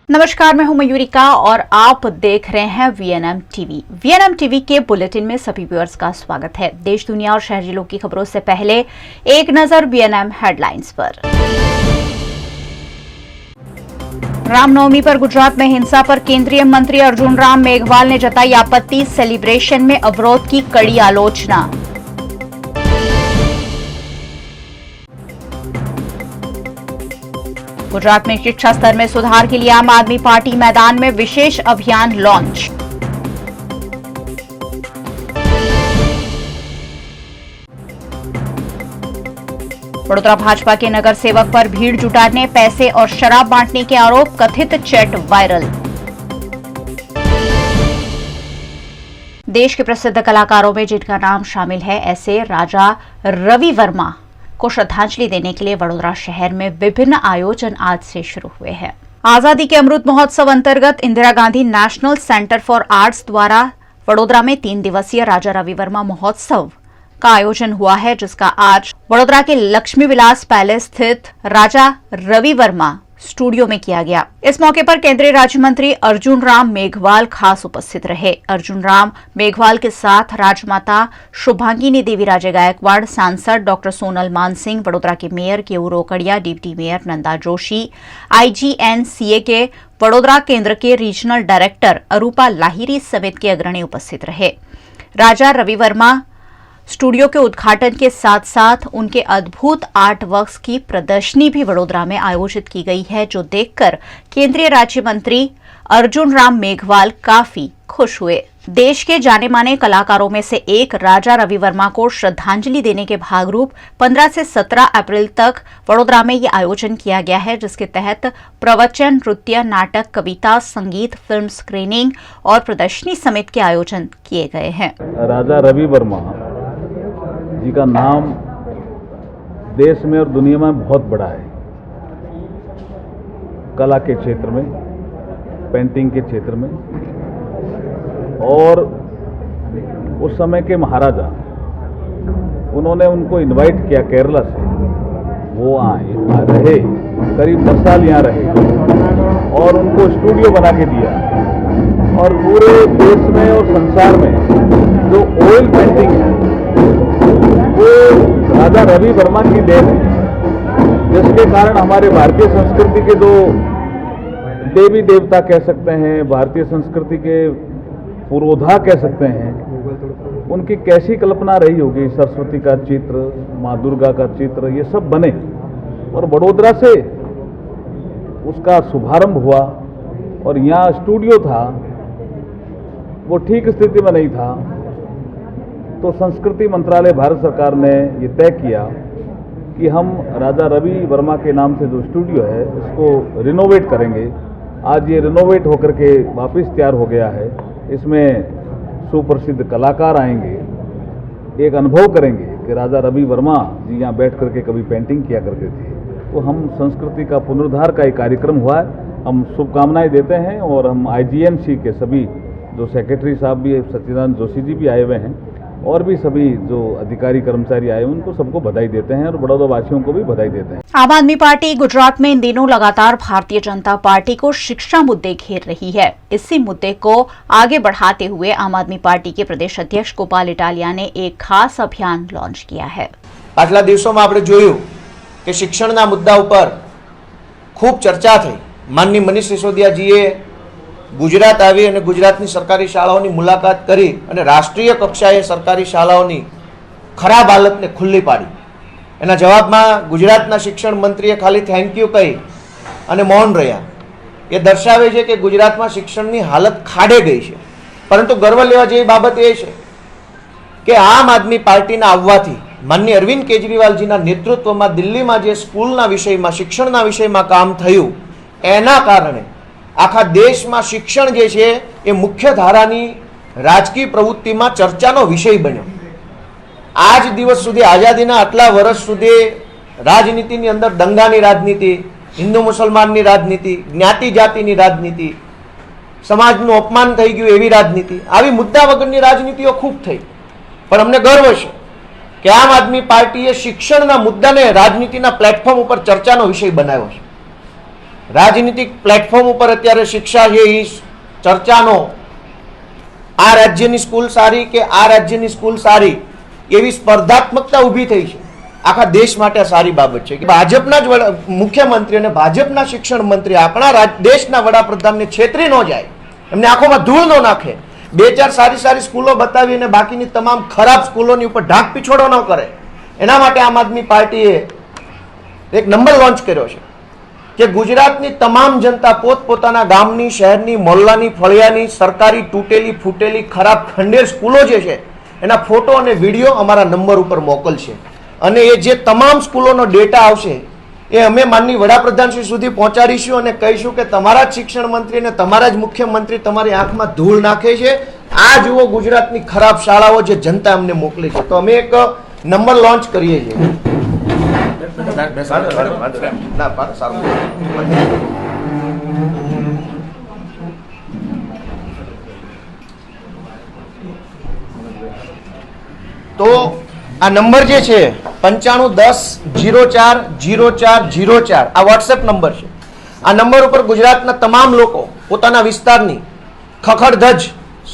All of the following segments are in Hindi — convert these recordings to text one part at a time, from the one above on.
नमस्कार, मैं हूं मयूरिका और आप देख रहे हैं वीएनएम टीवी। वीएनएम टीवी के बुलेटिन में सभी व्यूअर्स का स्वागत है। देश, दुनिया और शहर जिलों की खबरों से पहले एक नजर वीएनएम हेडलाइंस पर। रामनवमी पर गुजरात में हिंसा पर केंद्रीय मंत्री अर्जुन राम मेघवाल ने जताई आपत्ति। सेलिब्रेशन में अवरोध की कड़ी आलोचना। गुजरात में शिक्षा स्तर में सुधार के लिए आम आदमी पार्टी मैदान में विशेष अभियान लॉन्च। वडोदरा भाजपा के नगर सेवक पर भीड़ जुटाने, पैसे और शराब बांटने के आरोप, कथित चैट वायरल। देश के प्रसिद्ध कलाकारों में जिनका नाम शामिल है, ऐसे राजा रवि वर्मा को श्रद्धांजलि देने के लिए वडोदरा शहर में विभिन्न आयोजन आज से शुरू हुए हैं। आजादी के अमृत महोत्सव अंतर्गत Indira Gandhi national centre for arts द्वारा वडोदरा में 3 दिवसीय राजा रवि वर्मा महोत्सव का आयोजन हुआ है, जिसका आज वडोदरा के लक्ष्मी विलास पैलेस स्थित राजा रवि वर्मा स्टूडियो में किया गया। इस मौके पर केंद्रीय राज्य मंत्री अर्जुन राम मेघवाल खास उपस्थित रहे। अर्जुन राम मेघवाल के साथ राजमाता शुभांगिनी देवी राजे गायकवाड़, सांसद डॉक्टर सोनल मानसिंह, वडोदरा के mayor KU Rokadia, deputy mayor Nanda Joshi, IGNCA के वडोदरा केंद्र के रीजनल डायरेक्टर अरूपा लाहिरी समेत के अग्रणी उपस्थित रहे। राजा रवि वर्मा स्टूडियो के उद्घाटन के साथ साथ उनके अद्भुत आर्ट वर्क्स की प्रदर्शनी भी वडोदरा में आयोजित की गई है, जो देखकर केंद्रीय राज्य मंत्री अर्जुन राम मेघवाल काफी खुश हुए। देश के जाने माने कलाकारों में से एक राजा रवि वर्मा को श्रद्धांजलि देने के भागरूप 15 से 17 अप्रैल तक वडोदरा में ये आयोजन किया गया है, जिसके तहत प्रवचन, नृत्य, नाटक, कविता, संगीत, फिल्म स्क्रीनिंग और प्रदर्शनी समेत के आयोजन किए गए हैं। राजा रवि वर्मा जी का नाम देश में और दुनिया में बहुत बड़ा है। कला के क्षेत्र में, पेंटिंग के क्षेत्र में, और उस समय के महाराजा, उन्होंने उनको इनवाइट किया केरला से। वो आए रहे, करीब 10 साल यहाँ रहे और उनको स्टूडियो बना के दिया। और पूरे देश में और संसार में जो ऑयल पेंटिंग है वो राजा रवि वर्मा की देन है, जिसके कारण हमारे भारतीय संस्कृति के जो देवी देवता कह सकते हैं, भारतीय संस्कृति के पुरोधा कह सकते हैं, उनकी कैसी कल्पना रही होगी। सरस्वती का चित्र, माँ दुर्गा का चित्र, ये सब बने और वडोदरा से उसका शुभारंभ हुआ। और यहाँ स्टूडियो था, वो ठीक स्थिति में नहीं था, तो संस्कृति मंत्रालय भारत सरकार ने ये तय किया कि हम राजा रवि वर्मा के नाम से जो स्टूडियो है इसको रिनोवेट करेंगे। आज ये रिनोवेट होकर के वापस तैयार हो गया है। इसमें सुप्रसिद्ध कलाकार आएंगे, एक अनुभव करेंगे कि राजा रवि वर्मा जी यहाँ बैठ करके कभी पेंटिंग किया करते थे। तो हम संस्कृति का पुनरुद्धार का एक कार्यक्रम हुआ है। हम शुभकामनाएं देते हैं और हम आईजीएनसी के सभी जो सेक्रेटरी साहब भी, सच्चिदानंद जोशी जी भी आए हुए हैं और भी सभी जो अधिकारी कर्मचारी आए, उनको सबको बधाई देते हैं और बड़ौदा वासियों को भी बधाई देते हैं। आम आदमी पार्टी गुजरात में इन दिनों लगातार भारतीय जनता पार्टी को शिक्षा मुद्दे घेर रही है। इसी मुद्दे को आगे बढ़ाते हुए आम आदमी पार्टी के प्रदेश अध्यक्ष गोपाल इटालिया ने एक खास अभियान लॉन्च किया है। पाछला दिवसों में आपणे जोयुं के शिक्षणना मुद्दा पर खूब चर्चा थई। माननीय मनीष सिसोदियाजीए गुजरात આવી અને ગુજરાતની સરકારી શાળાઓની મુલાકાત કરી અને રાષ્ટ્રીય કક્ષાએ સરકારી શાળાઓની ખરાબ હાલતને ખુલ્લી પાડી। એના જવાબમાં ગુજરાતના શિક્ષણ મંત્રીએ ખાલી થેન્ક યુ કહી અને મૌન રહ્યા। એ દર્શાવે છે કે ગુજરાતમાં શિક્ષણની હાલત ખાડે ગઈ છે। પરંતુ ગર્વ લેવા જેવી બાબત એ છે કે આમ આદમી પાર્ટીના આવવાથી માનનીય અરવિંદ કેજરીવાલજીના નેતૃત્વમાં દિલ્હીમાં જે સ્કૂલના વિષયમાં, शिक्षणના વિષયમાં કામ થયું, એના કારણે आखा देश में शिक्षण जे छे ए मुख्य धारानी राजकीय प्रवृत्ति में चर्चानो विषय बन्यो। आज दिवस सुधी, आजादीना आटला वर्ष सुधी राजनीति अंदर दंगानी राजनीति, हिंदू मुसलमाननी राजनीति, ज्ञाति जातिनी राजनीति, समाजनुं अपमान थई गयुं एवी राजनीति, आवी मुद्दा वगरनी राजनीतिओ खूब थई। पण अमने गर्व छे के आम आदमी पार्टीए शिक्षणना मुद्दाने राजनीतिना प्लेटफॉर्म पर चर्चानो विषय बनाव्यो छे। રાજનીતિક પ્લેટફોર્મ ઉપર અત્યારે શિક્ષા છે એ ચર્ચાનો આ રાજ્યની સ્કૂલ સારી કે આ રાજ્યની સ્કૂલ સારી એવી સ્પર્ધાત્મકતા ઊભી થઈ છે. આખા દેશ માટે સારી બાબત છે કે ભાજપના જ મુખ્યમંત્રી અને ભાજપના શિક્ષણ મંત્રી આપણા દેશના વડાપ્રધાનને છેતરી ન જાય, એમને આંખોમાં ધૂળ ન નાખે, 2-4 સારી સ્કૂલો બતાવીને બાકીની તમામ ખરાબ સ્કૂલોની ઉપર ઢાંક પીછોડો ન કરે. એના માટે આમ આદમી પાર્ટીએ એક નંબર લોન્ચ કર્યો છે કે ગુજરાતની તમામ જનતા પોતપોતાના ગામની, શહેરની, મોહલ્લાની, ફળિયાની સરકારી તૂટેલી ફૂટેલી ખરાબ ખંડેર સ્કૂલો જે છે એના ફોટો અને વિડીયો અમારા નંબર ઉપર મોકલશે અને એ જે તમામ સ્કૂલોનો ડેટા આવશે એ અમે માનની વડાપ્રધાનશ્રી સુધી પહોંચાડીશું અને કહીશું કે તમારા જ શિક્ષણ મંત્રી અને તમારા જ મુખ્યમંત્રી તમારી આંખમાં ધૂળ નાખે છે. આ જુઓ ગુજરાતની ખરાબ શાળાઓ જે જનતા અમને મોકલી છે. તો અમે એક નંબર લોન્ચ કરીએ છીએ. તો આ નંબર જે છે 9510040404 આ વોટ્સએપ નંબર છે. આ નંબર ઉપર ગુજરાતના તમામ લોકો પોતાના વિસ્તારની ખખડધજ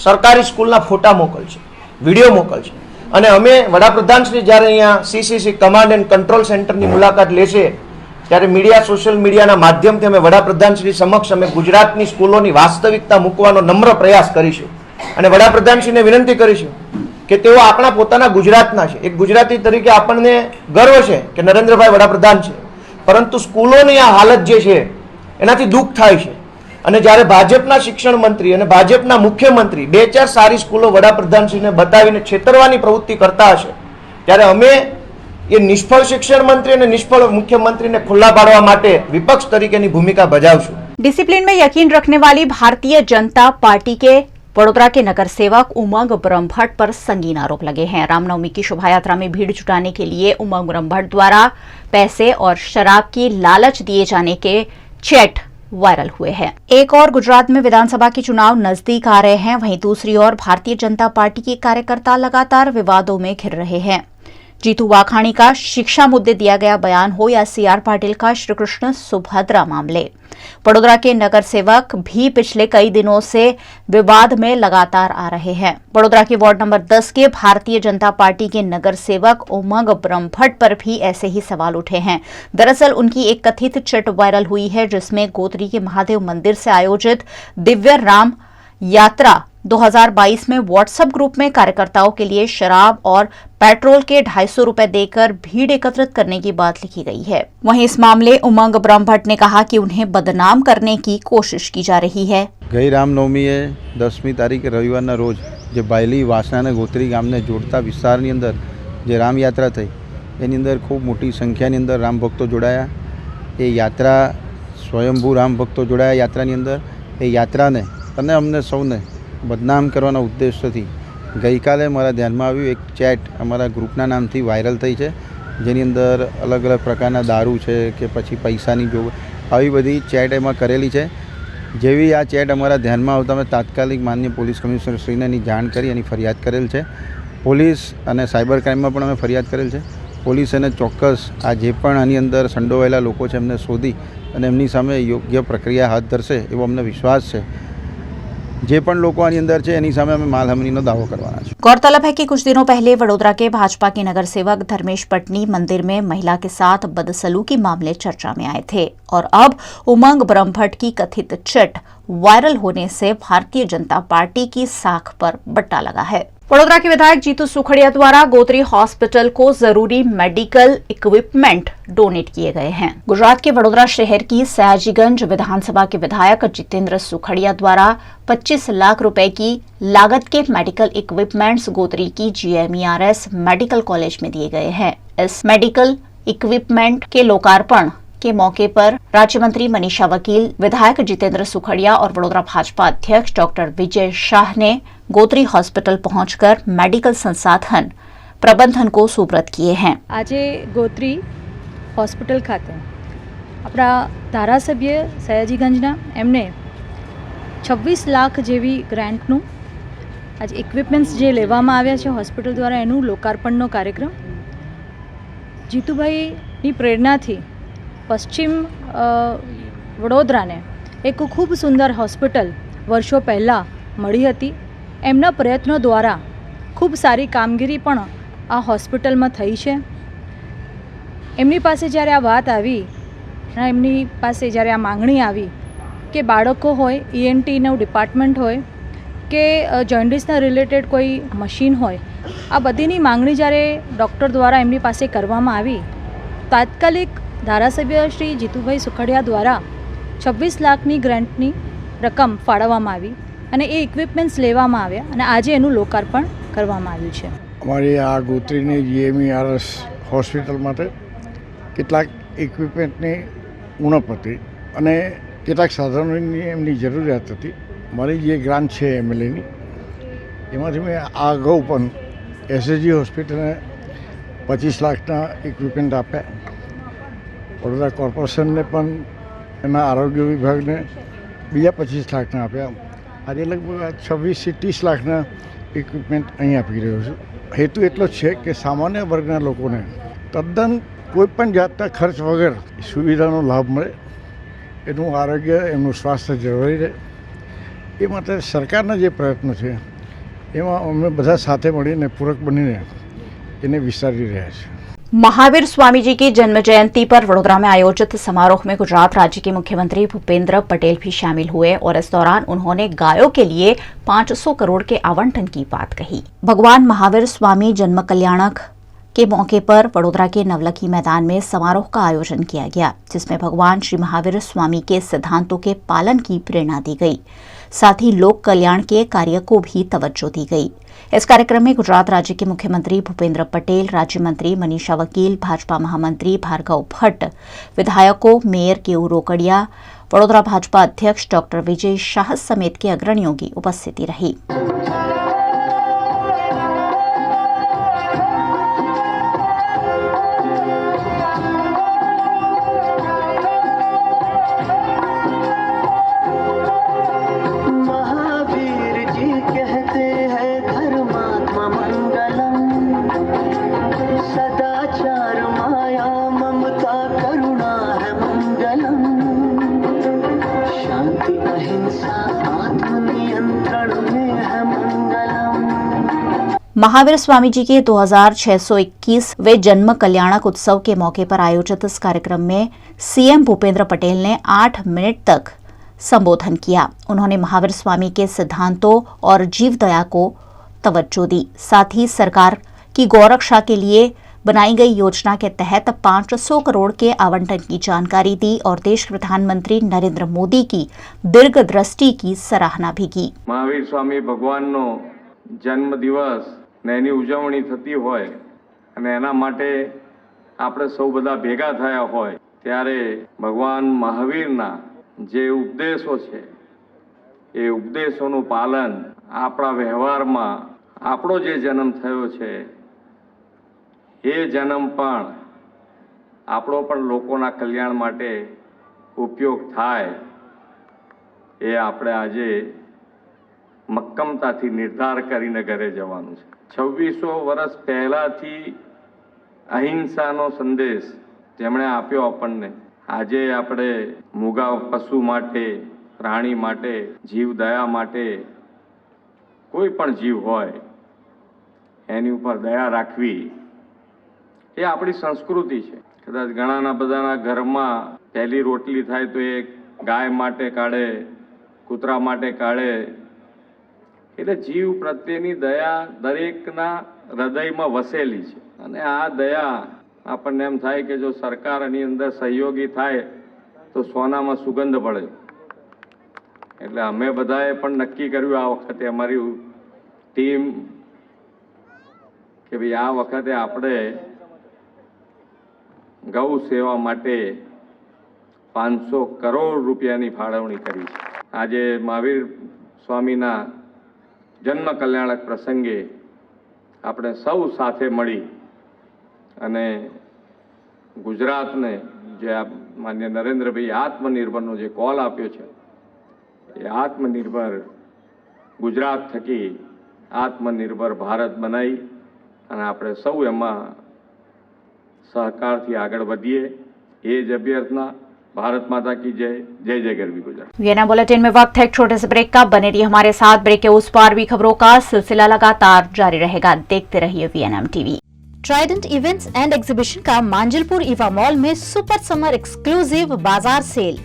સરકારી સ્કૂલના ફોટા મોકલશે, વિડીયો મોકલશે અને અમે વડાપ્રધાનશ્રી જ્યારે અહીંયા CCC કમાન્ડ એન્ડ કંટ્રોલ સેન્ટરની મુલાકાત લેશે ત્યારે મીડિયા, સોશિયલ મીડિયાના માધ્યમથી અમે વડાપ્રધાનશ્રી સમક્ષ અમે ગુજરાતની સ્કૂલોની વાસ્તવિકતા મૂકવાનો નમ્ર પ્રયાસ કરીશું અને વડાપ્રધાનશ્રીને વિનંતી કરીશું કે તેઓ આપણા પોતાના ગુજરાતના છે. એક ગુજરાતી તરીકે આપણને ગર્વ છે કે નરેન્દ્રભાઈ વડાપ્રધાન છે, પરંતુ સ્કૂલોની આ હાલત જે છે એનાથી દુઃખ થાય છે. અને જ્યારે ભાજપના શિક્ષણ મંત્રી અને ભાજપના મુખ્યમંત્રી 2-4 સારી સ્કૂલો વડાપ્રધાનશ્રીને બતાવીને છેતરવાની પ્રવૃત્તિ કરતા હશે ત્યારે અમે એ નિષ્ફળ શિક્ષણ મંત્રી અને નિષ્ફળ મુખ્યમંત્રીને ખુલ્લા પાડવા માટે વિપક્ષ તરીકેની भूमिका बजावશું. डिसिप्लिन में यकीन रखने वाली भारतीय जनता पार्टी के वडोदरा के नगर सेवक उमंग ब्रह्मभट्ट पर संगीन आरोप लगे हैं. रामनवमी की शोभा यात्रा में भीड़ जुटाने के लिए उमंग ब्रह्मभट्ट द्वारा पैसे और शराब की लालच दिए जाने के चैट वायरल हुए हैं. एक और गुजरात में विधानसभा के चुनाव नजदीक आ रहे हैं, वहीं दूसरी ओर भारतीय जनता पार्टी के कार्यकर्ता लगातार विवादों में घिर रहे हैं. जीतू वाघाणी का शिक्षा मुद्दे दिया गया बयान हो या CR पाटिल का श्री कृष्ण सुभद्रा मामले, वडोदरा के नगर सेवक भी पिछले कई दिनों से विवाद में लगातार आ रहे हैं. वडोदरा के वार्ड नंबर 10 के भारतीय जनता पार्टी के नगर सेवक उमंग ब्रह्मभट्ट पर भी ऐसे ही सवाल उठे हैं. दरअसल उनकी एक कथित चैट वायरल हुई है जिसमें गोत्री के महादेव मंदिर से आयोजित दिव्य राम यात्रा 2022 में व्हाट्सएप ग्रुप में कार्यकर्ताओं के लिए शराब और पेट्रोल के 250 रुपए देकर भीड़ एकत्रित करने की बात लिखी गई है. वहीं इस मामले उमंग ब्रह्मभट्ट ने कहा कि उन्हें बदनाम करने की कोशिश की जा रही है. गई रामनवमीए 10મી તારીખે રવિવારના રોજ જે બાયલી વાસણા અને ગોત્રી ગામને જોડતા વિસ્તારની અંદર જે રામયાત્રા થઈ એની અંદર ખૂબ મોટી સંખ્યાની અંદર રામ ભક્તો જોડાયા. એ યાત્રા સ્વયંભૂ રામ ભક્તો જોડાયા યાત્રાની અંદર. એ યાત્રાને અને અમને સૌને બદનામ કરવાના ઉદ્દેશ્યથી ગઈકાલે મારા ધ્યાનમાં આવ્યું એક ચેટ અમારા ગ્રુપના નામથી વાયરલ થઈ છે જેની અંદર અલગ અલગ પ્રકારના દારૂ છે કે પછી પૈસાની જો આવી બધી ચેટ એમાં કરેલી છે. જેવી આ ચેટ અમારા ધ્યાનમાં આવતા અમે તાત્કાલિક માનનીય પોલીસ કમિશનરશ્રીને એની જાણ કરી એની ફરિયાદ કરેલ છે. પોલીસ અને સાયબર ક્રાઇમમાં પણ અમે ફરિયાદ કરેલ છે. પોલીસ એને ચોક્કસ આ જે પણ આની અંદર સંડોવાયેલા લોકો છે એમને શોધી અને એમની સામે યોગ્ય પ્રક્રિયા હાથ ધરશે એવો અમને વિશ્વાસ છે. જે પણ લોકો આની અંદર છે એની સામે અમે માલહાનિનો દાવો કરવાના છે. गौरतलब है कि कुछ दिनों पहले वडोदरा के भाजपा के नगर सेवक धर्मेश पटनी मंदिर में महिला के साथ बदसलूकी मामले चर्चा में आए थे और अब उमंग ब्रह्मभट्ट की कथित चैट वायरल होने से भारतीय जनता पार्टी की साख पर बट्टा लगा है. वडोदरा के विधायक जीतू सुखड़िया द्वारा गोत्री हॉस्पिटल को जरूरी मेडिकल इक्विपमेंट डोनेट किए गए हैं. गुजरात के वडोदरा शहर की सयाजीगंज विधानसभा के विधायक जितेंद्र सुखड़िया द्वारा 25 लाख रुपए की लागत के मेडिकल इक्विपमेंट्स गोत्री की GMERS मेडिकल कॉलेज में दिए गए हैं. इस मेडिकल इक्विपमेंट के लोकार्पण के मौके पर राज्य मंत्री मनीषा वकील, विधायक जितेंद्र सुखड़िया और वडोदरा भाजपा अध्यक्ष डॉक्टर विजय शाह ने गोत्री हॉस्पिटल पहुंचकर मेडिकल संसाधन प्रबंधन को सुपुर्द किए हैं. આજે ગોત્રી હોસ્પિટલ ખાતે આપણા ધારાસભ્ય સયાજીગંજના એમને 26 લાખ જેવી ગ્રાન્ટનું આજે ઇક્વિપમેન્ટ્સ જે લેવામાં આવ્યા છે હોસ્પિટલ દ્વારા એનું લોકાર્પણનો કાર્યક્રમ જીતુભાઈની પ્રેરણાથી પશ્ચિમ વડોદરાને એક ખૂબ સુંદર હોસ્પિટલ વર્ષો પહેલાં મળી હતી. એમના પ્રયત્નો દ્વારા ખૂબ સારી કામગીરી પણ આ હોસ્પિટલમાં થઈ છે. એમની પાસે જ્યારે આ વાત આવી અને એમની પાસે જ્યારે આ માંગણી આવી કે બાળકો હોય, ENTનું ડિપાર્ટમેન્ટ હોય કે જોન્ડિસના રિલેટેડ કોઈ મશીન હોય, આ બધીની માંગણી જ્યારે ડૉક્ટર દ્વારા એમની પાસે કરવામાં આવી, તાત્કાલિક ધારાસભ્ય શ્રી જીતુભાઈ સુખડિયા દ્વારા 26 લાખની ગ્રાન્ટની રકમ ફાળવવામાં આવી અને એ ઇક્વિપમેન્ટ્સ લેવામાં આવ્યા અને આજે એનું લોકાર્પણ કરવામાં આવ્યું છે. અમારી આ ગોત્રીની GMERS હોસ્પિટલ માટે કેટલાક ઇક્વિપમેન્ટની ઉણપ હતી અને કેટલાક સાધનોની એમની જરૂરિયાત હતી. મારી જે ગ્રાન્ટ છે MLAની, એમાંથી મેં આ અગાઉ પણ SSG હોસ્પિટલને 25 લાખના ઇક્વિપમેન્ટ આપ્યા. વડોદરા કોર્પોરેશનને પણ એના આરોગ્ય વિભાગને બીજા 25 લાખના આપ્યા. આજે લગભગ 26 થી 30 લાખના ઇક્વિપમેન્ટ અહીં આપી રહ્યો છું. હેતુ એટલો જ છે કે સામાન્ય વર્ગના લોકોને તદ્દન કોઈપણ જાતના ખર્ચ વગર સુવિધાનો લાભ મળે, એનું આરોગ્ય, એમનું સ્વાસ્થ્ય જળવાઈ રહે. એ માટે સરકારના જે પ્રયત્નો છે એમાં અમે બધા સાથે મળીને પૂરક બનીને એને વિસ્તારી રહ્યા છીએ. महावीर स्वामी जी की जन्म जयंती पर वडोदरा में आयोजित समारोह में गुजरात राज्य के मुख्यमंत्री भूपेंद्र पटेल भी शामिल हुए और इस दौरान उन्होंने गायों के लिए 500 करोड़ के आवंटन की बात कही. भगवान महावीर स्वामी जन्म कल्याणक के मौके पर वडोदरा के नवलखी मैदान में समारोह का आयोजन किया गया, जिसमें भगवान श्री महावीर स्वामी के सिद्धांतों के पालन की प्रेरणा दी गई. साथ ही लोक कल्याण के कार्य को भी तवज्जो दी गई. इस कार्यक्रम में गुजरात राज्य के मुख्यमंत्री भूपेंद्र पटेल, राज्य मंत्री मनीषा वकील, भाजपा महामंत्री भार्गव भट्ट, विधायकों मेयर केयू रोकड़िया, वडोदरा भाजपा अध्यक्ष डॉक्टर विजय शाह समेत के अग्रणियों की उपस्थिति रही. महावीर स्वामी जी के 2621वें जन्म कल्याणक उत्सव के मौके पर आयोजित इस कार्यक्रम में सीएम भूपेंद्र पटेल ने 8 मिनट तक संबोधन किया. उन्होंने महावीर स्वामी के सिद्धांतों और जीव दया को तवज्जो दी. साथ ही सरकार की गौरक्षा के लिए बनाई गई योजना के तहत 500 करोड़ के आवंटन की जानकारी दी और देश के प्रधानमंत्री नरेंद्र मोदी की दीर्घ दृष्टि की सराहना भी की. महावीर स्वामी भगवानનો જન્મ દિવસ ને એની ઉજવણી થતી હોય અને એના માટે આપણે સૌ બધા ભેગા થયા હોય ત્યારે ભગવાન મહાવીરના જે ઉપદેશો છે એ ઉપદેશોનું પાલન આપણા વ્યવહારમાં આપણો જે જન્મ થયો છે એ જન્મ પણ આપણો પણ લોકોના કલ્યાણ માટે ઉપયોગ થાય એ આપણે આજે મક્કમતાથી નિર્ધાર કરીને ઘરે જવાનું છે. 2600 વર્ષ પહેલાથી અહિંસાનો સંદેશ જેમણે આપ્યો આપણને, આજે આપણે મૂગા પશુ માટે, પ્રાણી માટે, જીવ દયા માટે, કોઈ પણ જીવ હોય એની ઉપર દયા રાખવી એ આપણી સંસ્કૃતિ છે. કદાચ ઘણાના બધાના ઘરમાં પહેલી રોટલી થાય તો એ ગાય માટે કાઢે, કૂતરા માટે કાઢે. એટલે જીવ પ્રત્યેની દયા દરેકના હૃદયમાં વસેલી છે અને આ દયા આપણને એમ થાય કે જો સરકાર એની અંદર સહયોગી થાય તો સોનામાં સુગંધ પડે. એટલે અમે બધાએ પણ નક્કી કર્યું આ વખતે અમારી ટીમ કે ભાઈ આ વખતે આપણે ગૌ સેવા માટે 500 કરોડ રૂપિયાની ફાળવણી કરી છે. આજે મહાવીર સ્વામીના જન્મ કલ્યાણક પ્રસંગે આપણે સૌ સાથે મળી અને ગુજરાતને જે માન્ય નરેન્દ્રભાઈ આત્મનિર્ભરનો જે કોલ આપ્યો છે એ આત્મનિર્ભર ગુજરાત થકી આત્મનિર્ભર ભારત બનાવી અને આપણે સૌ એમાં સહકારથી આગળ વધીએ એ જ અભ્યર્થના भारत माता की जय। जय जय गरवी गुजरात। वीएनएम बुलेटिन में वक्त है एक छोटे से ब्रेक का। बने रहिए हमारे साथ। ब्रेक के उस पार भी खबरों का सिलसिला लगातार जारी रहेगा। देखते रहिए VNM TV. Trident events and exhibition का मांजलपुर ईवा मॉल में सुपर समर एक्सक्लूसिव बाजार sale.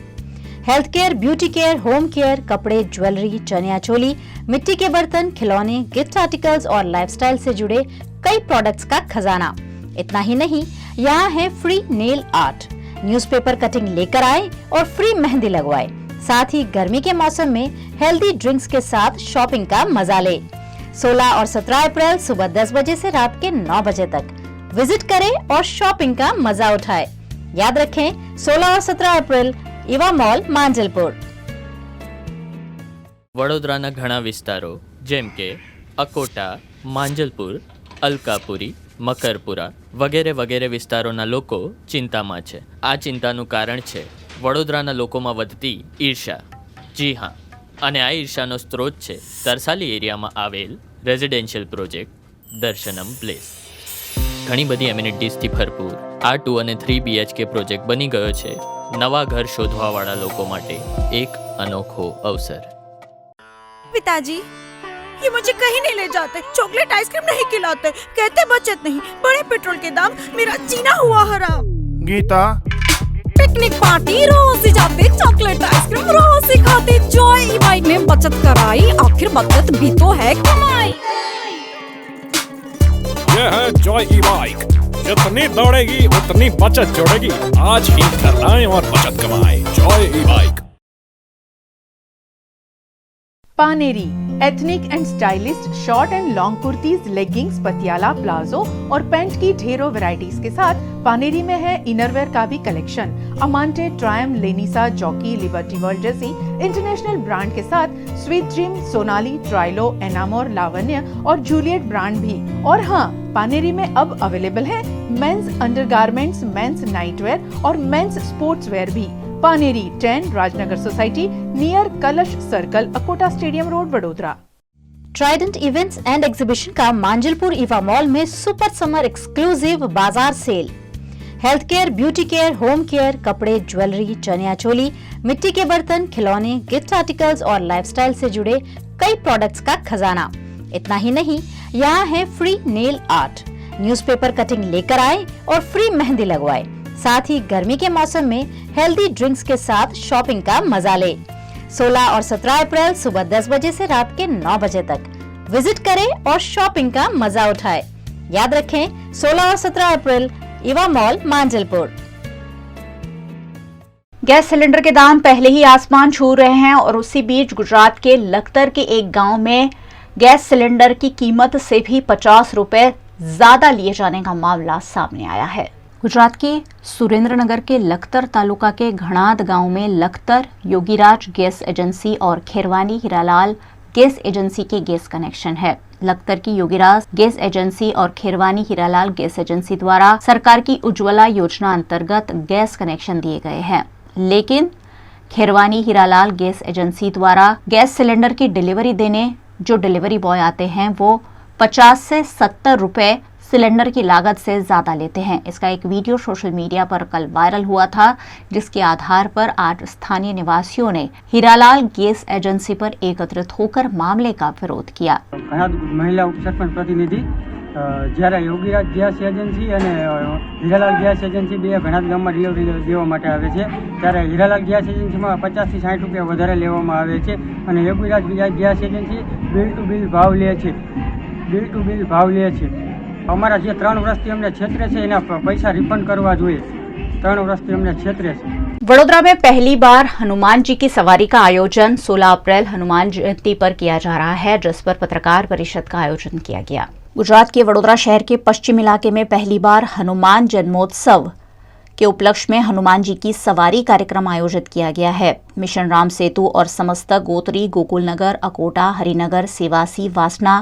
Health care, beauty care, home care, कपड़े, ज्वेलरी, चनिया चोली, मिट्टी के बर्तन, खिलौने, गिफ्ट आर्टिकल्स और लाइफस्टाइल से जुड़े कई प्रोडक्ट्स का खजाना। इतना ही नहीं, यहाँ है free nail art. Newspaper cutting लेकर आए और फ्री मेहंदी लगवाए। साथ ही गर्मी के मौसम में हेल्दी ड्रिंक्स के साथ शॉपिंग का मजा ले। 16 और 17 अप्रैल सुबह 10 बजे से रात के 9 बजे तक विजिट करें और शॉपिंग का मजा उठाएं। याद रखें, 16 और 17 अप्रैल ઈવા મોલ માંજલપુર। વડોદરાના ઘણા વિસ્તારો જેમ કે અકોટા, માંજલપુર, અલકાપુરી, મકરપુરા વગેરે વગેરે વિસ્તારોના લોકો ચિંતામાં છે। આ ચિંતાનું કારણ છે વડોદરાના લોકોમાં વધતી ઈર્ષા। જી હા, અને આ ઈર્ષાનો સ્ત્રોત છે તરસાલી એરિયામાં આવેલ રેઝિડેન્શિયલ પ્રોજેક્ટ દર્શનમ પ્લેસ। ઘણી બધી એમિનિટીઝથી ભરપૂર આ 2 અને 3 BHK પ્રોજેક્ટ બની ગયો છે નવા ઘર શોધવાવાળા લોકો માટે એક અનોખો અવસર। पिताजी, ये मुझे कहीं नहीं ले जाते, चॉकलेट आइसक्रीम नहीं खिलाते, कहते बचत नहीं, बड़े पेट्रोल के दाम, मेरा जीना हुआ हराम। गीता, पिकनिक पार्टी रोज ही जाते, चॉकलेट आइसक्रीम रोज ही खाते, जॉय ई बाइक में बचत कराई, आखिर बचत भी तो है कमाई। यह है जॉय ई बाइक, जितनी दौड़ेगी उतनी बचत जोड़ेगी। आज ही घर लाएं और बचत कमाएं। Joy E bike. Paneri ethnic and stylist short and long kurtis, leggings, Patiala, palazzo और पैंट की ढेरों वैरायटीज के साथ पानेरी में है इनरवेयर का भी कलेक्शन। अमांटे, ट्रायम, लेनिसा, जॉकी, लिबर्टी वर्ल्ड जैसी इंटरनेशनल ब्रांड के साथ स्वीट ड्रीम, सोनाली, ट्राइलो, एनामोर, लावण्य और जूलियट ब्रांड भी। और हाँ, पानेरी में अब अवेलेबल है मेंस अंडरगारमेंट्स, मेंस नाइटवेयर और मेंस स्पोर्ट्सवेयर भी। Paneri 10 Rajnagar society near Kalash circle, Akota stadium road, Vadodara. Trident events and exhibition का मांजलपुर ईवा मॉल में सुपर समर एक्सक्लूसिव बाजार sale. Health care, beauty care, home care, कपड़े, ज्वेलरी, चनिया चोली, मिट्टी के बर्तन, खिलौने, गिफ्ट आर्टिकल्स और लाइफस्टाइल से जुड़े कई प्रोडक्ट्स का खजाना। इतना ही नहीं, यहाँ है free nail art. Newspaper cutting लेकर आए और फ्री मेहंदी लगवाए। साथ ही गर्मी के मौसम में हेल्दी ड्रिंक्स के साथ शॉपिंग का मजा ले। 16 और 17 अप्रैल सुबह 10 बजे से रात के 9 बजे तक विजिट करें और शॉपिंग का मजा उठाएं। याद रखें, 16 और 17 अप्रैल Eva mall Manjalpur. Gas cylinder के दाम पहले ही आसमान छू रहे हैं और उसी बीच गुजरात के लखतर के एक गांव में गैस सिलेंडर की कीमत से भी 50 रुपए ज्यादा लिए जाने का मामला सामने आया है। गुजरात के सुरेंद्रनगर के लखतर तालुका के घणाद गांव में लखतर योगीराज गैस एजेंसी और खेरवानी हीरालाल गैस एजेंसी के गैस कनेक्शन है। लखतर की योगीराज गैस एजेंसी और खेरवानी हीरालाल गैस एजेंसी द्वारा सरकार की उज्ज्वला योजना अंतर्गत गैस कनेक्शन दिए गए हैं, लेकिन खेरवानी हीरालाल गैस एजेंसी द्वारा गैस सिलेंडर की डिलीवरी देने जो डिलीवरी बॉय आते हैं वो 50 से 70 रुपए सिलेंडर की लागत से ज्यादा लेते हैं। इसका एक वीडियो सोशल मीडिया पर कल वायरल हुआ था, जिसके आधार पर आज स्थानीय निवासियों ने हीरालाल गैस एजेंसी पर एकत्रित होकर मामले का विरोध किया। महिला उपसरपंच प्रतिनिधि જ્યારે યોગીરાજ ગેસ એજન્સી અને હીરાલાલ ગેસ એજન્સી બે ઘણા ગામમાં ડિલિવરી દેવા માટે આવે છે, ત્યારે હીરાલાલ ગેસ એજન્સીમાં 50 થી 60 રૂપિયા વધારે લેવામાં આવે છે અને Yogiraj gas agency bill to bill ભાવ લે છે। અમારા જે 3 વર્ષથી અમને છેતરે છે એના પૈસા રિફંડ કરવા જોઈએ। 3 વર્ષથી અમને છેતરે છે। वडोदरा में पहली बार हनुमान जी की सवारी का आयोजन 16 अप्रैल हनुमान जयंती पर किया जा रहा है, जिस पर पत्रकार परिषद का आयोजन किया गया। गुजरात के वडोदरा शहर के पश्चिम इलाके में पहली बार हनुमान जन्मोत्सव के उपलक्ष्य में हनुमान जी की सवारी कार्यक्रम आयोजित किया गया है। मिशन राम सेतु और समस्त गोत्री, गोकुल नगर, अकोटा, हरिनगर, सेवासी, वासना,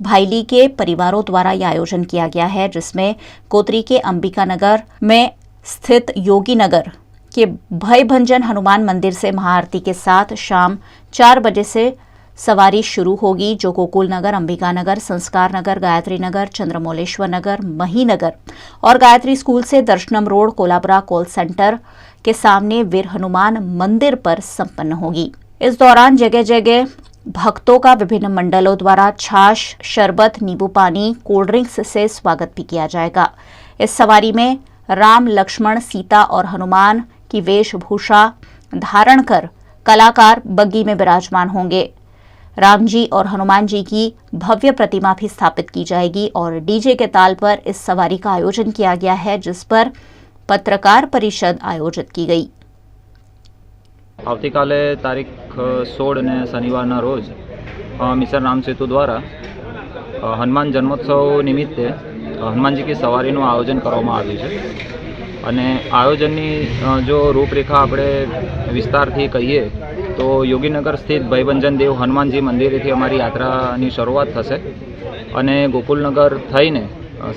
भाईली के परिवारों द्वारा यह आयोजन किया गया है, जिसमें गोत्री के अंबिका नगर में स्थित योगी नगर के भयभंजन हनुमान मंदिर से महाआरती के साथ शाम 4 बजे से सवारी शुरू होगी जो गोकुल नगर, अंबिका नगर, संस्कार नगर, गायत्री नगर, चंद्रमौलेश्वर नगर, महीनगर और गायत्री स्कूल से दर्शनम रोड, कोलाबरा कॉल सेंटर के सामने वीर हनुमान मंदिर पर संपन्न होगी। इस दौरान जगह जगह भक्तों का विभिन्न मंडलों द्वारा छाछ, शरबत, नींबू पानी, कोल्ड ड्रिंक्स से स्वागत भी किया जाएगा। इस सवारी में राम, लक्ष्मण, सीता और हनुमान की वेशभूषा धारण कर कलाकार बग्गी में विराजमान होंगे। राम जी और हनुमान जी की भव्य प्रतिमा भी स्थापित की जाएगी और डीजे के ताल पर इस सवारी का आयोजन किया गया है, जिस पर पत्रकार परिषद आयोजित की गई। આવતીકાલે તારીખ 16 ને શનિવારના રોજ મિશન રામ સેતુ દ્વારા હનુમાન જન્મોત્સવ નિમિત્તે હનુમાનજી સવારીનું આયોજન કરવામાં આવ્યું છે અને આયોજનની જો રૂપરેખા આપણે વિસ્તારથી કહીએ તો યોગીનગર સ્થિત ભયભંજન દેવ હનુમાનજી મંદિરેથી અમારી યાત્રાની શરૂઆત થશે અને ગોકુલનગર થઈને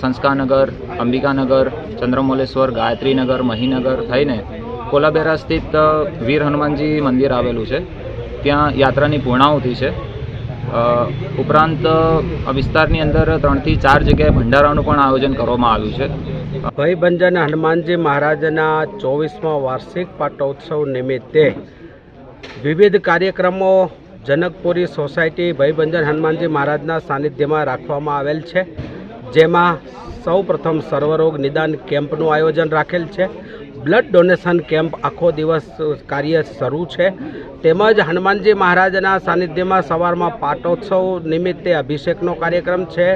સંસ્કારનગર, અંબિકાનગર, ચંદ્રમૌલેશ્વર, ગાયત્રીનગર, મહીનગર થઈને કોલાબેરા સ્થિત વીર હનુમાનજી મંદિર આવેલું છે, ત્યાં યાત્રાની પૂર્ણાહુતિ છે। ઉપરાંત વિસ્તારની અંદર 3 થી 4 જગ્યાએ ભંડારાનું પણ આયોજન કરવામાં આવ્યું છે। ભયભંજન હનુમાનજી મહારાજના 24મા વાર્ષિક પાટોત્સવ નિમિત્તે વિવિધ કાર્યક્રમો જનકપુરી સોસાયટી ભયભંજન હનુમાનજી મહારાજના સાનિધ્યમાં રાખવામાં આવેલ છે, જેમાં સૌ પ્રથમ સર્વરોગ નિદાન કેમ્પનું આયોજન રાખેલ છે। બ્લડ ડોનેશન કેમ્પ આખો દિવસ કાર્ય શરૂ છે, તેમજ હનુમાનજી મહારાજના સાનિધ્યમાં સવારમાં પાટોત્સવ નિમિત્તે અભિષેકનો કાર્યક્રમ છે।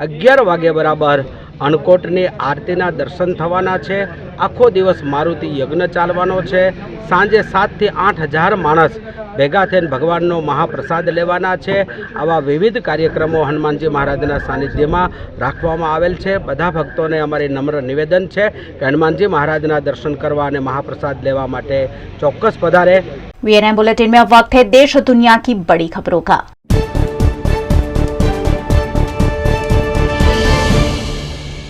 11 વાગે બરાબર અન્નકોટની આરતીના દર્શન થવાના છે। આખો દિવસ મારુતિ યજ્ઞ ચાલવાનો છે। સાંજે 7 થી 8 હજાર માણસ ભેગા થઈને ભગવાનનો મહાપ્રસાદ લેવાના છે। આવા વિવિધ કાર્યક્રમો હનુમાનજી મહારાજના સાનિધ્યમાં રાખવામાં આવેલ છે। બધા ભક્તોને અમારી નમ્ર નિવેદન છે કે હનુમાનજી મહારાજના દર્શન કરવા અને મહાપ્રસાદ લેવા માટે ચોક્કસ પધારે। वीएनएम बुलेटिन में अब वक्त है देश और दुनिया की बड़ी खबरों का।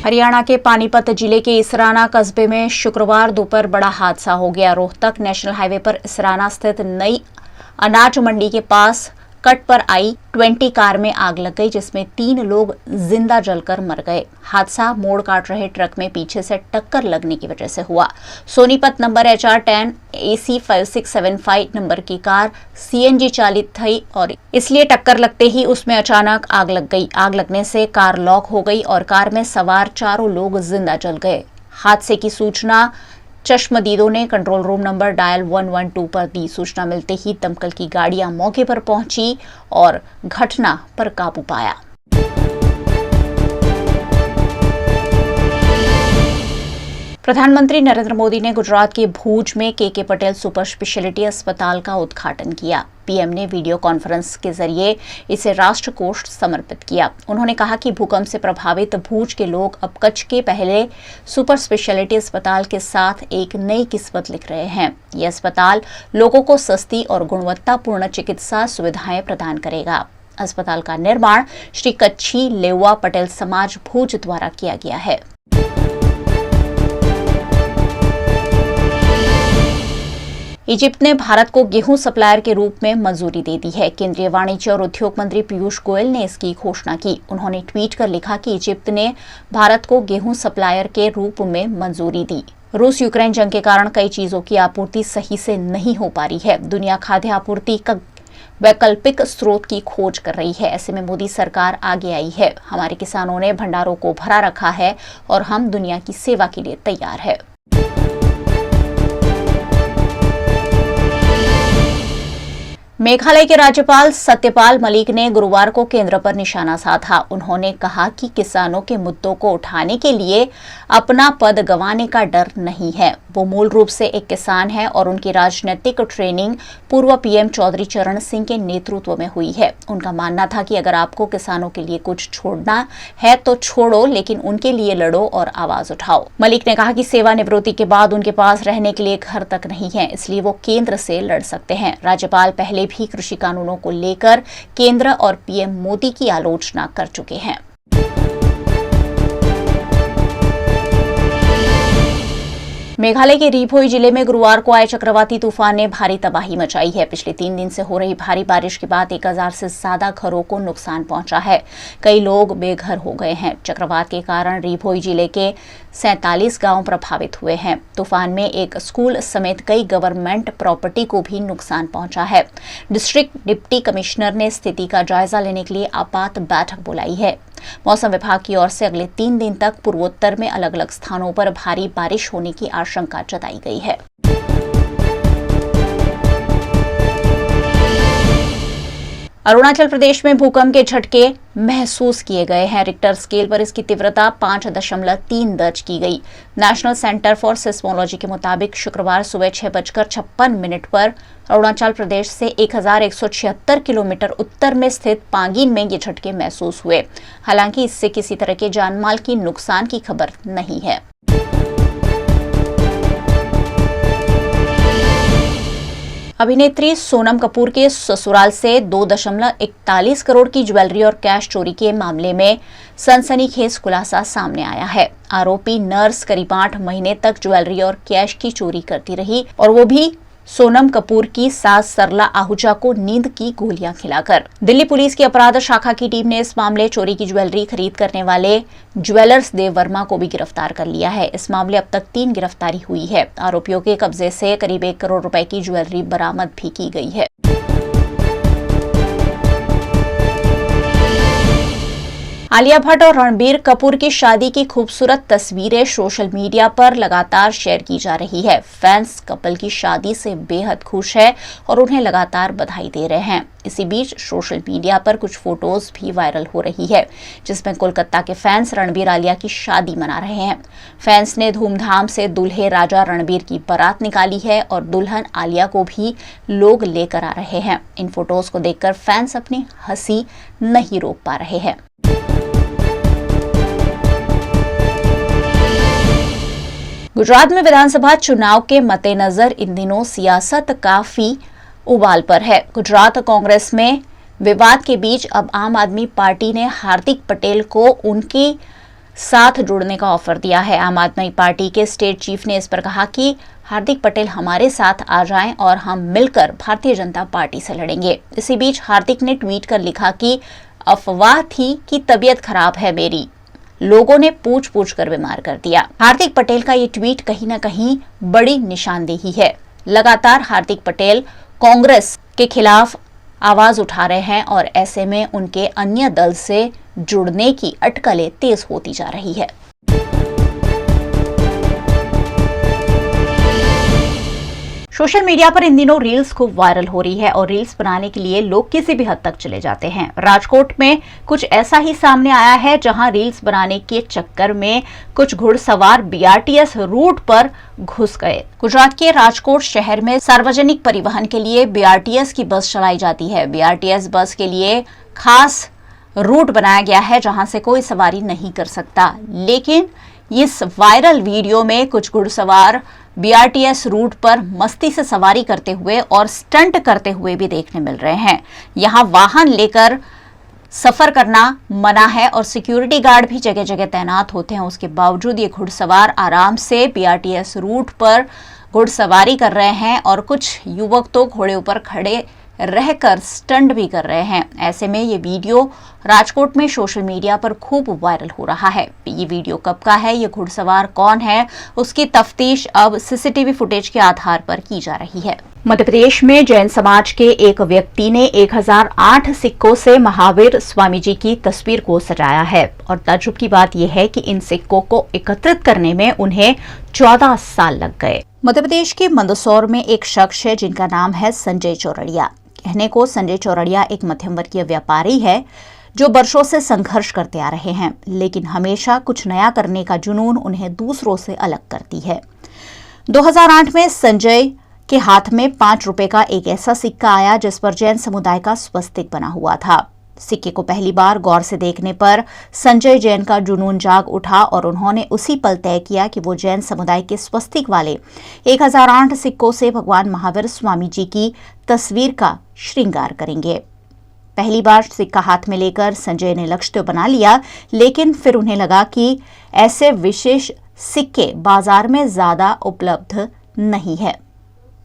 हरियाणा के पानीपत जिले के इसराना कस्बे में शुक्रवार दोपहर बड़ा हादसा हो गया। रोहतक नेशनल हाईवे पर इसराना स्थित नई अनाज मंडी के पास कट पर आई 20 कार में आग लग गई, जिसमें 3 लोग जिंदा जलकर मर गए। हादसा मोड़ काट रहे ट्रक में पीछे से टक्कर लगने की वजह से हुआ। Sonipat number HR10 AC 5675 number की कार CNG चालित थी और इसलिए टक्कर लगते ही उसमें अचानक आग लग गई। आग लगने से कार लॉक हो गई और कार में सवार 4 लोग जिंदा जल गए। हादसे की सूचना चश्मदीदों ने कंट्रोल रूम नंबर डायल 112 पर दी। सूचना मिलते ही दमकल की गाड़ियां मौके पर पहुंची और घटना पर काबू पाया। प्रधानमंत्री नरेंद्र मोदी ने गुजरात के भूज में के पटेल सुपर स्पेशलिटी अस्पताल का उद्घाटन किया। पीएम ने वीडियो कॉन्फ्रेंस के जरिए इसे राष्ट्र को समर्पित किया। उन्होंने कहा कि भूकंप से प्रभावित भूज के लोग अब कच्छ के पहले सुपर स्पेशलिटी अस्पताल के साथ एक नई किस्मत लिख रहे हैं। यह अस्पताल लोगों को सस्ती और गुणवत्तापूर्ण चिकित्सा सुविधाएं प्रदान करेगा। अस्पताल का निर्माण श्री कच्छी लेउआ पटेल समाज भूज द्वारा किया गया है। इजिप्ट ने भारत को गेहूं सप्लायर के रूप में मंजूरी दे दी है। केंद्रीय वाणिज्य और उद्योग मंत्री पीयूष गोयल ने इसकी घोषणा की। उन्होंने ट्वीट कर लिखा कि इजिप्ट ने भारत को गेहूं सप्लायर के रूप में मंजूरी दी। रूस यूक्रेन जंग के कारण कई चीजों की आपूर्ति सही से नहीं हो पा रही है। दुनिया खाद्य आपूर्ति का वैकल्पिक स्रोत की खोज कर रही है। ऐसे में मोदी सरकार आगे आई है। हमारे किसानों ने भंडारों को भरा रखा है और हम दुनिया की सेवा के लिए तैयार है। मेघालय के राज्यपाल सत्यपाल मलिक ने गुरुवार को केंद्र पर निशाना साधा। उन्होंने कहा कि किसानों के मुद्दों को उठाने के लिए अपना पद गंवाने का डर नहीं है। वो मूल रूप से एक किसान है और उनकी राजनीतिक ट्रेनिंग पूर्व पीएम चौधरी चरण सिंह के नेतृत्व में हुई है। उनका मानना था कि अगर आपको किसानों के लिए कुछ छोड़ना है तो छोड़ो, लेकिन उनके लिए लड़ो और आवाज उठाओ। मलिक ने कहा कि सेवानिवृत्ति के बाद उनके पास रहने के लिए घर तक नहीं है, इसलिए वो केंद्र से लड़ सकते हैं। राज्यपाल पहले भी कृषि कानूनों को लेकर केंद्र और पीएम मोदी की आलोचना कर चुके हैं। मेघालय के रीभोई जिले में गुरुवार को आए चक्रवाती तूफान ने भारी तबाही मचाई है। पिछले 3 दिन से हो रही भारी बारिश के बाद 1000 से ज्यादा घरों को नुकसान पहुंचा है। कई लोग बेघर हो गए हैं। चक्रवात के कारण रीभोई जिले के 47 गांव प्रभावित हुए हैं। तूफान में एक स्कूल समेत कई गवर्नमेंट प्रॉपर्टी को भी नुकसान पहुंचा है। डिस्ट्रिक्ट डिप्टी कमिश्नर ने स्थिति का जायजा लेने के लिए आपात बैठक बुलाई है। मौसम विभाग की ओर से अगले 3 दिन तक पूर्वोत्तर में अलग अलग स्थानों पर भारी बारिश होने की आशंका जताई गई है। अरुणाचल प्रदेश में भूकंप के झटके महसूस किए गए हैं। रिक्टर स्केल पर इसकी तीव्रता 5.3 दर्ज की गई। नेशनल सेंटर फॉर सिस्मोलॉजी के मुताबिक शुक्रवार सुबह 6:56 पर अरुणाचल प्रदेश से 1176 किलोमीटर उत्तर में स्थित पांगिन में ये झटके महसूस हुए। हालांकि इससे किसी तरह के जानमाल की नुकसान की खबर नहीं है। अभिनेत्री सोनम कपूर के ससुराल से 2.41 करोड़ की ज्वेलरी और कैश चोरी के मामले में सनसनीखेज खुलासा सामने आया है। आरोपी नर्स करीब 8 महीने तक ज्वेलरी और कैश की चोरी करती रही, और वो भी सोनम कपूर की सास सरला आहूजा को नींद की गोलियां खिलाकर। दिल्ली पुलिस की अपराध शाखा की टीम ने इस मामले चोरी की ज्वेलरी खरीद करने वाले ज्वेलर्स देव वर्मा को भी गिरफ्तार कर लिया है। इस मामले अब तक 3 गिरफ्तारी हुई है। आरोपियों के कब्जे से करीब 1 करोड़ रुपए की ज्वेलरी बरामद भी की गई है। आलिया भट्ट और रणबीर कपूर की शादी की खूबसूरत तस्वीरें सोशल मीडिया पर लगातार शेयर की जा रही है। फैंस कपल की शादी से बेहद खुश है और उन्हें लगातार बधाई दे रहे हैं। इसी बीच सोशल मीडिया पर कुछ फोटोज भी वायरल हो रही है, जिसमें कोलकाता के फैंस रणबीर आलिया की शादी मना रहे हैं। फैंस ने धूमधाम से दूल्हे राजा रणबीर की बारात निकाली है और दुल्हन आलिया को भी लोग लेकर आ रहे हैं। इन फोटोज को देखकर फैंस अपनी हंसी नहीं रोक पा रहे हैं। गुजरात में विधानसभा चुनाव के मद्देनजर इन दिनों सियासत काफी उबाल पर है। गुजरात कांग्रेस में विवाद के बीच अब आम आदमी पार्टी ने हार्दिक पटेल को उनके साथ जुड़ने का ऑफर दिया है। आम आदमी पार्टी के स्टेट चीफ ने इस पर कहा कि हार्दिक पटेल हमारे साथ आ जाएं और हम मिलकर भारतीय जनता पार्टी से लड़ेंगे। इसी बीच हार्दिक ने ट्वीट कर लिखा कि अफवाह थी कि तबीयत खराब है मेरी, लोगों ने पूछ पूछ कर बीमार कर दिया। हार्दिक पटेल का ये ट्वीट कहीं न कहीं बड़ी निशानदेही है। लगातार हार्दिक पटेल कांग्रेस के खिलाफ आवाज उठा रहे हैं और ऐसे में उनके अन्य दल से जुड़ने की अटकलें तेज होती जा रही है। सोशल मीडिया पर इन दिनों रील्स खूब वायरल हो रही है और रील्स बनाने के लिए लोग किसी भी हद तक चले जाते हैं। राजकोट में कुछ ऐसा ही सामने आया है, जहां रील्स बनाने के चक्कर में कुछ घुड़सवार बीआरटीएस रूट पर घुस गए। गुजरात के राजकोट शहर में सार्वजनिक परिवहन के लिए बीआरटीएस की बस चलाई जाती है। बीआरटीएस बस के लिए खास रूट बनाया गया है जहां से कोई सवारी नहीं कर सकता, लेकिन इस वायरल वीडियो में कुछ घुड़सवार बीआरटीएस रूट पर मस्ती से सवारी करते हुए और स्टंट करते हुए भी देखने मिल रहे हैं। यहां वाहन लेकर सफर करना मना है और सिक्योरिटी गार्ड भी जगह जगह तैनात होते हैं। उसके बावजूद ये घुड़सवार आराम से बीआरटीएस रूट पर घुड़सवारी कर रहे हैं और कुछ युवक तो घोड़े ऊपर खड़े रहकर स्टंट भी कर रहे हैं। ऐसे में ये वीडियो राजकोट में सोशल मीडिया पर खूब वायरल हो रहा है। ये वीडियो कब का है, ये घुड़सवार कौन है, उसकी तफ्तीश अब सीसीटीवी फुटेज के आधार पर की जा रही है। मध्य प्रदेश में जैन समाज के एक व्यक्ति ने 1008 सिक्कों से महावीर स्वामी जी की तस्वीर को सजाया है और ताज्जुब की बात यह है कि इन सिक्कों को एकत्रित करने में उन्हें 14 साल लग गए। मध्य प्रदेश के मंदसौर में एक शख्स है जिनका नाम है संजय चौरड़िया। कहने को संजय चौरड़िया एक मध्यम वर्गीय व्यापारी है जो वर्षों से संघर्ष करते आ रहे हैं, लेकिन हमेशा कुछ नया करने का जुनून उन्हें दूसरों से अलग करती है। 2008 में संजय के हाथ में 5 रुपए का एक ऐसा सिक्का आया जिस पर जैन समुदाय का स्वस्तिक बना हुआ था। सिक्के को पहली बार गौर से देखने पर संजय जैन का जुनून जाग उठा और उन्होंने उसी पल तय किया कि वो जैन समुदाय के स्वस्तिक वाले 1008 सिक्कों से भगवान महावीर स्वामी जी की तस्वीर का श्रृंगार करेंगे। पहली बार सिक्का हाथ में लेकर संजय ने लक्ष्य तो बना लिया, लेकिन फिर उन्हें लगा कि ऐसे विशेष सिक्के बाजार में ज्यादा उपलब्ध नहीं है।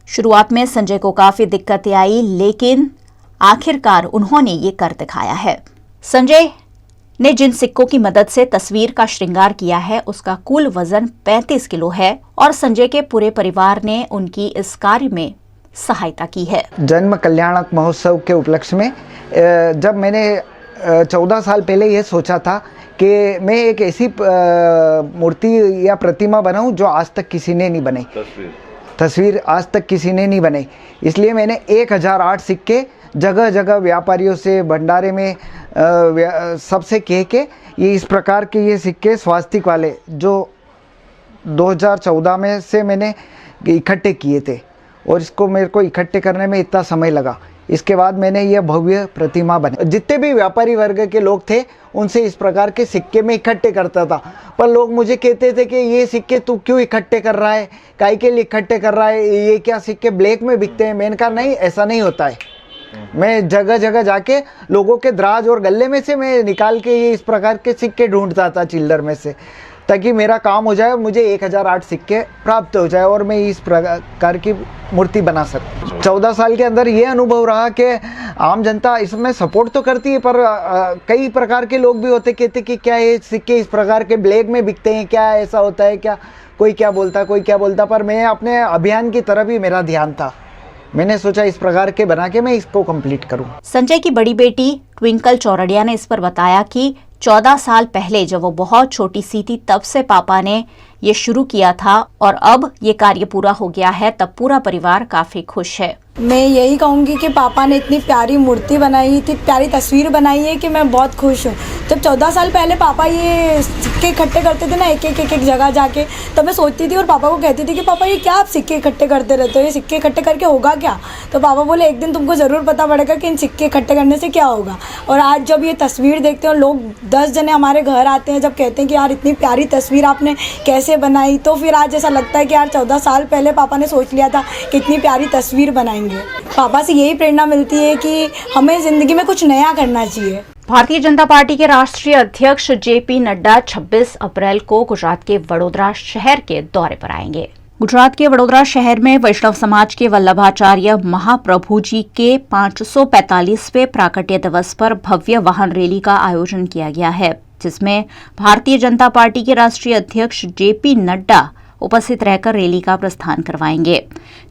शुरुआत में संजय को काफी दिक्कतें आई, लेकिन आखिरकार उन्होंने ये कर दिखाया है। संजय ने जिन सिक्कों की मदद से तस्वीर का श्रृंगार किया है उसका कुल वजन 35 किलो है और संजय के पूरे परिवार ने उनकी इस कार्य में सहायता की है। जन्म कल्याणक महोत्सव के उपलक्ष्य में जब मैंने 14 साल पहले ये सोचा था कि मैं एक ऐसी मूर्ति या प्रतिमा बनाऊं जो आज तक किसी ने नहीं बनाई, तस्वीर आज तक किसी ने नहीं बनाई, इसलिए मैंने 1008 सिक्के जगह जगह व्यापारियों से, भंडारे में सबसे कह के ये इस प्रकार के ये सिक्के स्वास्तिक वाले जो 2014 में से मैंने इकट्ठे किए थे और इसको मेरे को इकट्ठे करने में इतना समय लगा। इसके बाद मैंने ये भव्य प्रतिमा बने। जितने भी व्यापारी वर्ग के लोग थे उनसे इस प्रकार के सिक्के में इकट्ठे करता था, पर लोग मुझे कहते थे कि ये सिक्के तू क्यों इकट्ठे कर रहा है, काहे के लिए इकट्ठे कर रहा है, ये क्या सिक्के ब्लैक में बिकते हैं? मैंने कहा नहीं, ऐसा नहीं होता है। मैं जगह जगह जाके लोगों के दराज और गले में से मैं निकाल के ये इस प्रकार के सिक्के ढूंढता था चिल्लर में से, ताकि मेरा काम हो जाए, मुझे 1008 सिक्के प्राप्त हो जाए और मैं इस प्रकार की मूर्ति बना सकूं। 14 साल के अंदर ये अनुभव रहा कि आम जनता इसमें सपोर्ट तो करती है, पर कई प्रकार के लोग भी होते, कहते कि क्या ये सिक्के इस प्रकार के ब्लैक में बिकते हैं, क्या ऐसा होता है क्या, कोई क्या बोलता, पर मैं अपने अभियान की तरफ ही मेरा ध्यान था। मैंने सोचा इस प्रकार के बना के मैं इसको कंप्लीट करूं। संजय की बड़ी बेटी ट्विंकल चौरड़िया ने इस पर बताया कि 14 साल पहले जब वो बहुत छोटी सी थी तब से पापा ने ये शुरू किया था और अब ये कार्य पूरा हो गया है, तब पूरा परिवार काफी खुश है। मैं यही कहूँगी कि पापा ने इतनी प्यारी मूर्ति बनाई, इतनी प्यारी तस्वीर बनाई है कि मैं बहुत खुश हूँ। जब 14 साल पहले पापा ये सिक्के इकट्ठे करते थे ना एक जगह जाके, तब मैं सोचती थी और पापा को कहती थी कि पापा ये क्या आप सिक्के इकट्ठे करते रहते हो, ये सिक्के इकट्ठे करके होगा क्या? तो पापा बोले एक दिन तुमको ज़रूर पता पड़ेगा कि इन सिक्के इकट्ठे करने से क्या होगा। और आज जब ये तस्वीर देखते हो, लोग 10 जने हमारे घर आते हैं, जब कहते हैं कि यार इतनी प्यारी तस्वीर आपने कैसे बनाई, तो फिर आज ऐसा लगता है कि यार 14 साल पहले पापा ने सोच लिया था कि इतनी प्यारी तस्वीर बनाएंगे। पापा से यही प्रेरणा मिलती है कि हमें जिंदगी में कुछ नया करना चाहिए। भारतीय जनता पार्टी के राष्ट्रीय अध्यक्ष जेपी नड्डा 26 अप्रैल को गुजरात के वडोदरा शहर के दौरे पर आएंगे। गुजरात के वडोदरा शहर में वैष्णव समाज के वल्लभाचार्य महाप्रभु जी के 545वें प्राकट्य दिवस पर भव्य वाहन रैली का आयोजन किया गया है, जिसमें भारतीय जनता पार्टी के राष्ट्रीय अध्यक्ष जेपी नड्डा उपस्थित रहकर रैली का प्रस्थान करवाएंगे।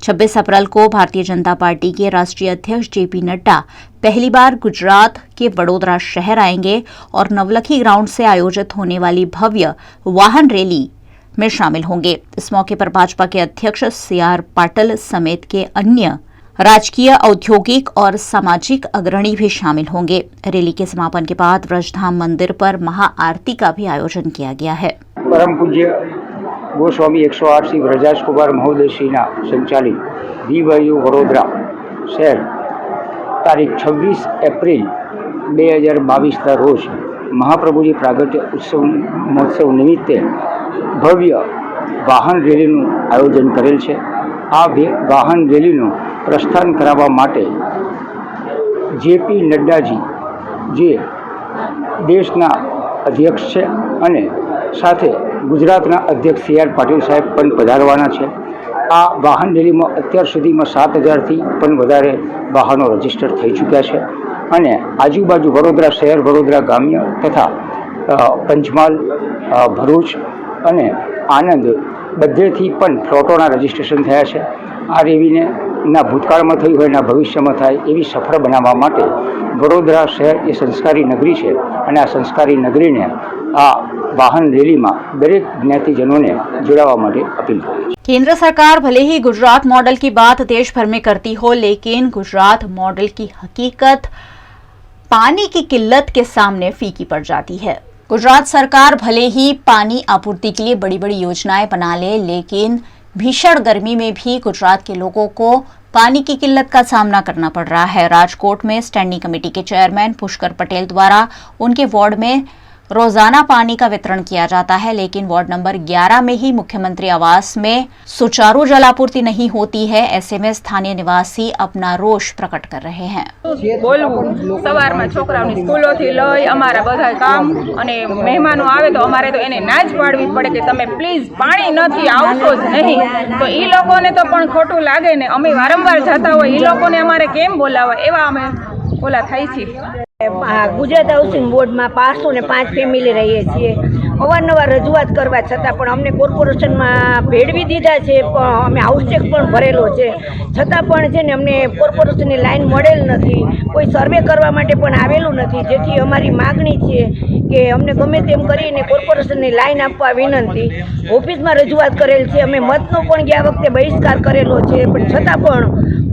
26 अप्रैल को भारतीय जनता पार्टी के राष्ट्रीय अध्यक्ष जेपी नड्डा पहली बार गुजरात के वडोदरा शहर आएंगे और नवलखी ग्राउंड से आयोजित होने वाली भव्य वाहन रैली में शामिल होंगे। इस मौके पर भाजपा के अध्यक्ष CR पाटिल समेत के अन्य राजकीय, औद्योगिक और सामाजिक अग्रणी भी शामिल होंगे। रैली के समापन के बाद व्रजधाम मंदिर पर महाआरती का भी आयोजन किया गया है। परम पूज्य गोस्वामी 108 श्री ब्रजाश कुमार महोदय श्रीना संचालित BYU वडोदरा शहर तारीख 26 एप्रिल 2022 रोज મહાપ્રભુજી પ્રાગટ્ય ઉત્સવ મહોત્સવ નિમિત્તે ભવ્ય વાહન રેલીનું આયોજન કરેલ છે। આ વાહન રેલીનું પ્રસ્થાન કરાવવા માટે જેપી નડ્ડાજી જે દેશના અધ્યક્ષ છે અને સાથે ગુજરાતના અધ્યક્ષ CR પાટીલ સાહેબ પણ પધારવાના છે। આ વાહન રેલીમાં અત્યાર સુધીમાં 7000થી પણ વધારે વાહનો રજીસ્ટર થઈ ચૂક્યા છે અને આજુબાજુ વડોદરા શહેર, વડોદરા ગ્રામ્ય તથા પંચમહાલ, ભરૂચ અને આણંદ બધેથી પણ ફ્લોટોના રજીસ્ટ્રેશન થયા છે। આ રેલીને ના ભૂતકાળમાં થઈ હોય ના ભવિષ્યમાં થાય એવી સફળ બનાવવા માટે વડોદરા શહેર એ સંસ્કારી નગરી છે અને આ સંસ્કારી નગરીને આ વાહન રેલીમાં દરેક જ્ઞાતિજનોને જોડાવા માટે અપીલ કરી છે। केंद्र सरकार भले ही गुजरात मॉडल की बात देश भर में करती हो, लेकिन गुजरात मॉडल की हकीकत पानी की किल्लत के सामने फीकी पड़ जाती है। गुजरात सरकार भले ही पानी आपूर्ति के लिए बड़ी बड़ी योजनाएं बना ले, लेकिन भीषण गर्मी में भी गुजरात के लोगों को पानी की किल्लत का सामना करना पड़ रहा है। राजकोट में स्टैंडिंग कमेटी के चेयरमैन पुष्कर पटेल द्वारा उनके वार्ड में रोजाना पानी का वितरण किया जाता है, लेकिन वार्ड नंबर 11 में ही मुख्यमंत्री आवास में सुचारू जलापूर्ति नहीं होती है। ऐसे में स्थानीय निवासी अपना रोष प्रकट कर रहे हैं। बोलવું સવારમાં છોકરાઓની સ્કૂલોથી લઈ અમારા બધા કામ અને મહેમાનો આવે તો અમારે તો એને ના જ પાડવી પડે કે તમે પ્લીઝ પાણી નથી આવતો જ નહીં, તો એ લોકોને તો પણ ખોટું લાગે ને। અમે વારંવાર જતા હોય એ લોકોને અમારે કેમ બોલાવવા, એવા અમે ઓલા થાય છે। ગુજરાત હાઉસિંગ બોર્ડમાં 505 ફેમિલી રહીએ છીએ। અવારનવાર રજૂઆત કરવા છતાં પણ અમને કોર્પોરેશનમાં ભેળવી દીધા છે, પણ અમે હાઉસટેક પણ ભરેલો છે, છતાં પણ છે ને અમને કોર્પોરેશનની લાઈન મળેલ નથી, કોઈ સર્વે કરવા માટે પણ આવેલું નથી। જેથી અમારી માગણી છે કે અમને ગમે તેમ કરીને કોર્પોરેશનની લાઈન આપવા વિનંતી। ઓફિસમાં રજૂઆત કરેલ છે, અમે મતનો પણ ગયા વખતે બહિષ્કાર કરેલો છે, પણ છતાં પણ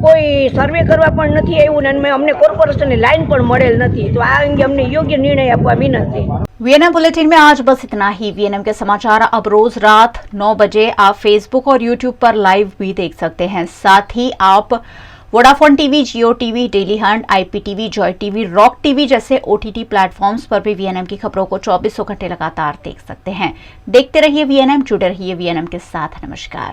કોઈ સર્વે કરવા પણ નથી આવ્યું અને અમને કોર્પોરેશનની लाइन पर मॉडल नहीं, तो आ अंगे हमने योग्य निर्णय आपवा विनंती। वीएनएम बुलेटिन में आज बस इतना ही। वीएनएम के समाचार अब रोज रात 9 बजे आप फेसबुक और यूट्यूब पर लाइव भी देख सकते हैं। साथ ही आप Vodafone TV, Jio TV, Dailyhunt, IPTV, Joy TV, Rock TV जैसे OTT प्लेटफॉर्म्स पर भी वीएनएम की खबरों को 24 घंटे लगातार देख सकते हैं। देखते रहिए वीएनएम, जुड़े रहिए वीएनएम के साथ। नमस्कार।